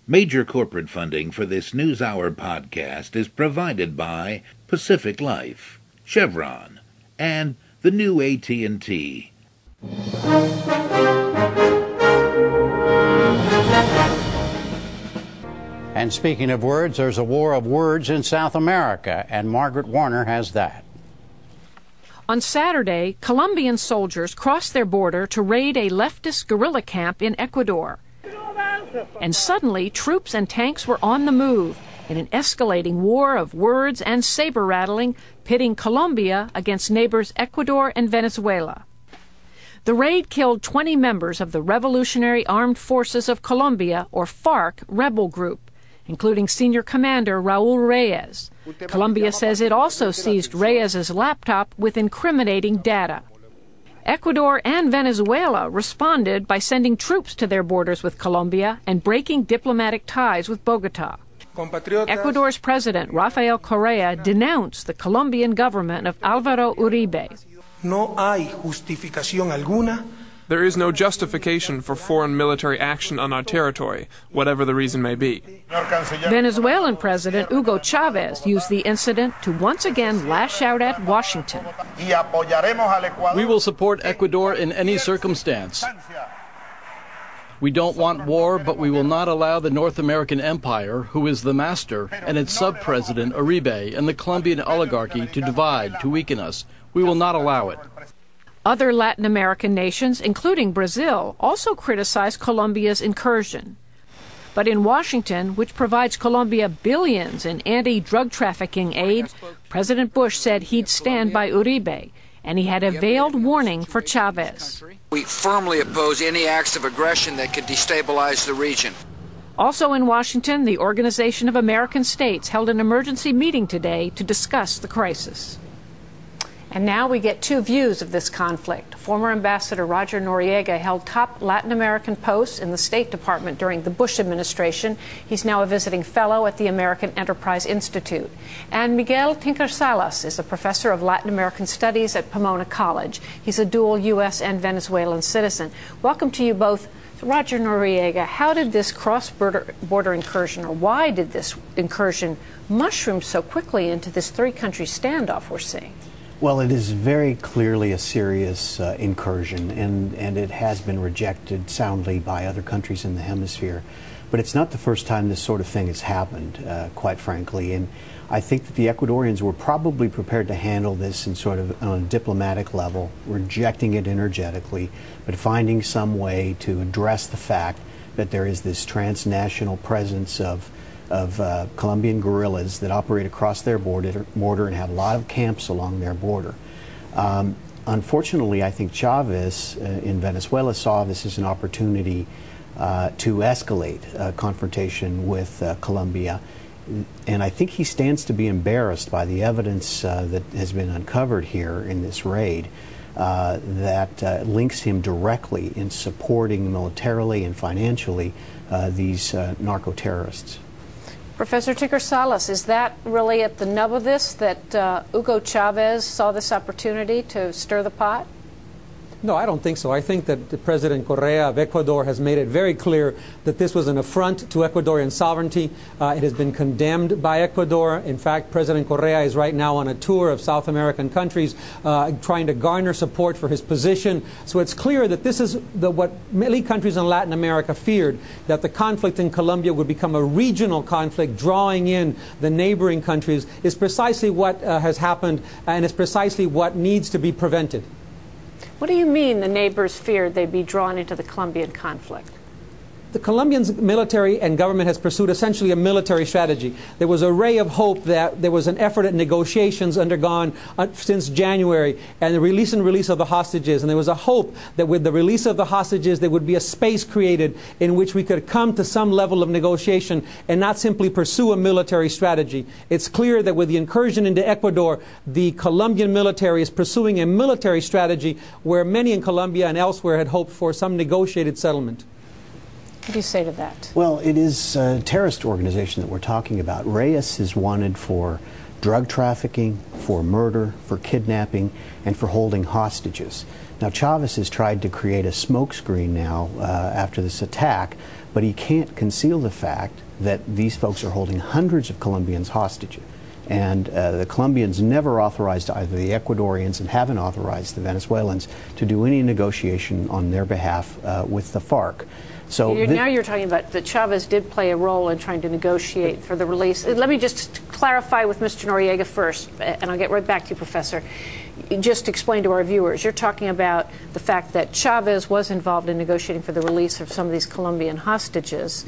Major corporate funding for this NewsHour podcast is provided by Pacific Life, Chevron, and the new AT&T. And speaking of words, there's a war of words in South America, and Margaret Warner has that. On Saturday, Colombian soldiers crossed their border to raid a leftist guerrilla camp in Ecuador. And suddenly, troops and tanks were on the move in an escalating war of words and saber-rattling, pitting Colombia against neighbors Ecuador and Venezuela. The raid killed 20 members of the Revolutionary Armed Forces of Colombia, or FARC, rebel group, including senior commander Raul Reyes. Colombia says it also seized Reyes's laptop with incriminating data. Ecuador and Venezuela responded by sending troops to their borders with Colombia and breaking diplomatic ties with Bogota. Ecuador's President Rafael Correa denounced the Colombian government of Álvaro Uribe. No hay justificación alguna. There is no justification for foreign military action on our territory, whatever the reason may be. Venezuelan President Hugo Chavez used the incident to once again lash out at Washington. We will support Ecuador in any circumstance. We don't want war, but we will not allow the North American empire, who is the master, and its sub-president Uribe and the Colombian oligarchy to divide, to weaken us. We will not allow it. Other Latin American nations, including Brazil, also criticized Colombia's incursion. But in Washington, which provides Colombia billions in anti-drug trafficking aid, President Bush said he'd stand by Uribe, and he had a veiled warning for Chavez. We firmly oppose any acts of aggression that could destabilize the region. Also in Washington, the Organization of American States held an emergency meeting today to discuss the crisis. And now we get two views of this conflict. Former Ambassador Roger Noriega held top Latin American posts in the State Department during the Bush administration. He's now a visiting fellow at the American Enterprise Institute. And Miguel Tinker Salas is a professor of Latin American Studies at Pomona College. He's a dual U.S. and Venezuelan citizen. Welcome to you both. Roger Noriega, how did this cross-border incursion, or why did this incursion mushroom so quickly into this three-country standoff we're seeing? Well, it is very clearly a serious incursion, and it has been rejected soundly by other countries in the hemisphere. But it's not the first time this sort of thing has happened, quite frankly. And I think that the Ecuadorians were probably prepared to handle this in sort of on a diplomatic level, rejecting it energetically, but finding some way to address the fact that there is this transnational presence of Colombian guerrillas that operate across their border and have a lot of camps along their border. Unfortunately, I think Chavez in Venezuela saw this as an opportunity to escalate a confrontation with Colombia. And I think he stands to be embarrassed by the evidence that has been uncovered here in this raid that links him directly in supporting militarily and financially these narco-terrorists. Professor Tinker Salas, is that really at the nub of this, that Hugo Chavez saw this opportunity to stir the pot? No, I don't think so. I think that President Correa of Ecuador has made it very clear that this was an affront to Ecuadorian sovereignty. It has been condemned by Ecuador. In fact, President Correa is right now on a tour of South American countries trying to garner support for his position. So it's clear that this is what many countries in Latin America feared, that the conflict in Colombia would become a regional conflict, drawing in the neighboring countries, is precisely what has happened, and is precisely what needs to be prevented. What do you mean the neighbors feared they'd be drawn into the Colombian conflict? The Colombian military and government has pursued essentially a military strategy. There was a ray of hope that there was an effort at negotiations undergone since January and the release of the hostages. And there was a hope that with the release of the hostages, there would be a space created in which we could come to some level of negotiation and not simply pursue a military strategy. It's clear that with the incursion into Ecuador, the Colombian military is pursuing a military strategy where many in Colombia and elsewhere had hoped for some negotiated settlement. What do you say to that? Well, it is a terrorist organization that we're talking about. Reyes is wanted for drug trafficking, for murder, for kidnapping, and for holding hostages. Now, Chavez has tried to create a smokescreen now after this attack, but he can't conceal the fact that these folks are holding hundreds of Colombians hostage. And the Colombians never authorized either the Ecuadorians and haven't authorized the Venezuelans to do any negotiation on their behalf with the FARC. So now you're talking about that Chavez did play a role in trying to negotiate for the release. Let me just clarify with Mr. Noriega first, and I'll get right back to you, Professor. Just explain to our viewers, you're talking about the fact that Chavez was involved in negotiating for the release of some of these Colombian hostages.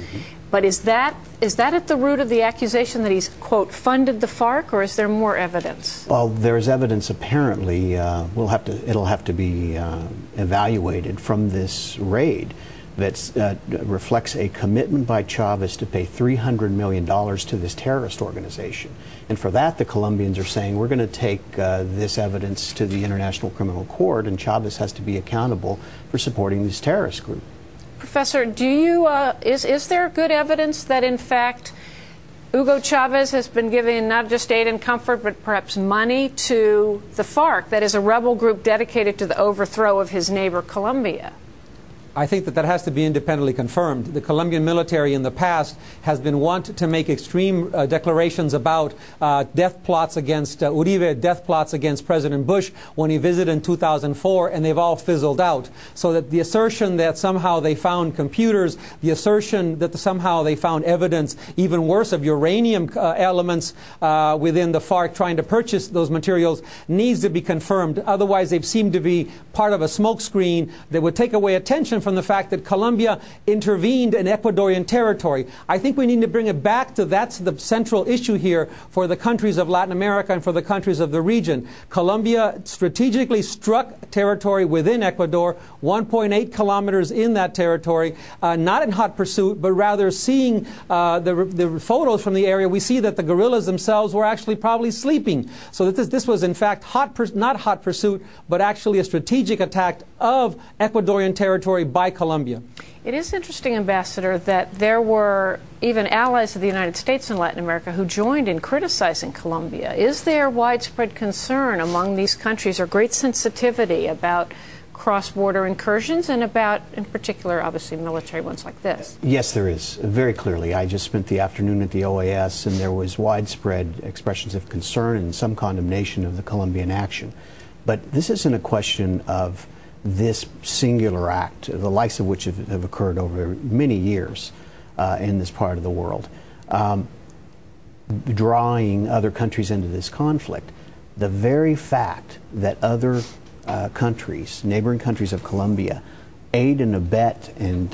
But is that at the root of the accusation that he's, quote, funded the FARC, or is there more evidence? Well, there's evidence apparently. It'll have to be evaluated from this raid that reflects a commitment by Chavez to pay $300 million to this terrorist organization. And for that, the Colombians are saying, we're going to take this evidence to the International Criminal Court, and Chavez has to be accountable for supporting this terrorist group. Professor, do you, is there good evidence that, in fact, Hugo Chavez has been giving not just aid and comfort, but perhaps money to the FARC, that is a rebel group dedicated to the overthrow of his neighbor, Colombia? I think that has to be independently confirmed. The Colombian military in the past has been wont to make extreme declarations about death plots against Uribe, death plots against President Bush when he visited in 2004, and they've all fizzled out. So that the assertion that somehow they found computers, the assertion that somehow they found evidence, even worse, of uranium elements within the FARC trying to purchase those materials needs to be confirmed. Otherwise, they seem to be part of a smokescreen that would take away attention from the fact that Colombia intervened in Ecuadorian territory. I think we need to bring it back to that's the central issue here for the countries of Latin America and for the countries of the region. Colombia strategically struck territory within Ecuador, 1.8 kilometers in that territory, not in hot pursuit, but rather seeing the photos from the area, we see that the guerrillas themselves were actually probably sleeping. So that this was in fact not hot pursuit, but actually a strategic attack of Ecuadorian territory by Colombia. It is interesting, Ambassador, that there were even allies of the United States in Latin America who joined in criticizing Colombia. Is there widespread concern among these countries, or great sensitivity about cross-border incursions and about, in particular, obviously military ones like this? Yes, there is, very clearly. I just spent the afternoon at the OAS, and there was widespread expressions of concern and some condemnation of the Colombian action. But this isn't a question of this singular act, the likes of which have occurred over many years in this part of the world, drawing other countries into this conflict. The very fact that other countries, neighboring countries of Colombia, aid and abet and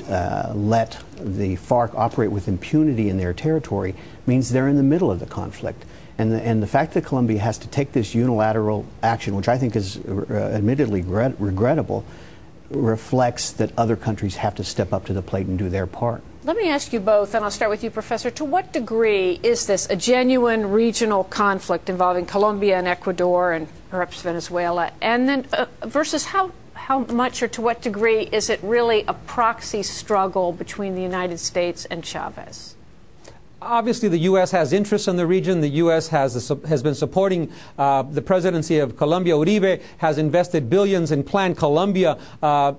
let the FARC operate with impunity in their territory means they're in the middle of the conflict. And the fact that Colombia has to take this unilateral action, which I think is admittedly regrettable, reflects that other countries have to step up to the plate and do their part. Let me ask you both, and I'll start with you, Professor. To what degree is this a genuine regional conflict involving Colombia and Ecuador and perhaps Venezuela? And then versus how much or to what degree is it really a proxy struggle between the United States and Chavez? Obviously, the U.S. has interests in the region. The U.S. has been supporting the presidency of Colombia. Uribe has invested billions in Plan Colombia,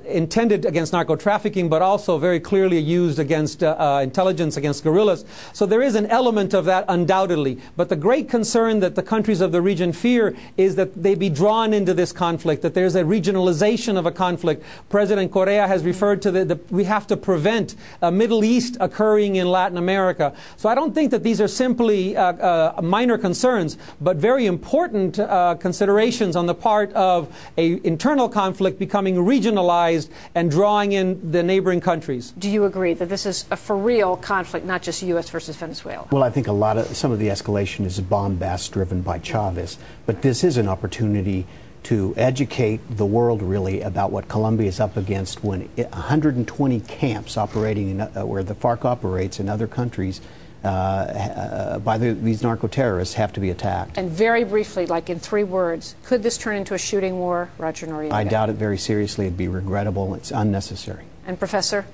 intended against narco-trafficking, but also very clearly used against intelligence against guerrillas. So there is an element of that, undoubtedly. But the great concern that the countries of the region fear is that they be drawn into this conflict, that there's a regionalization of a conflict. President Correa has referred to we have to prevent a Middle East occurring in Latin America. So I don't think that these are simply minor concerns, but very important considerations on the part of an internal conflict becoming regionalized and drawing in the neighboring countries. Do you agree that this is a for real conflict, not just U.S. versus Venezuela? Well, I think some of the escalation is bombast driven by Chavez, but this is an opportunity to educate the world really about what Colombia is up against when 120 camps operating where the FARC operates in other countries by these narco-terrorists have to be attacked. And very briefly, like in 3 words, could this turn into a shooting war? Roger Noriega. I doubt it very seriously. It'd be regrettable. It's unnecessary. And Professor?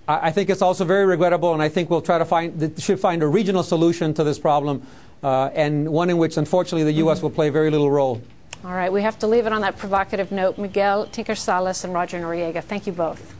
I think it's also very regrettable, and I think we'll try to should find a regional solution to this problem, and one in which, unfortunately, the U.S. will play very little role. All right, we have to leave it on that provocative note. Miguel Tinker Salas and Roger Noriega, thank you both.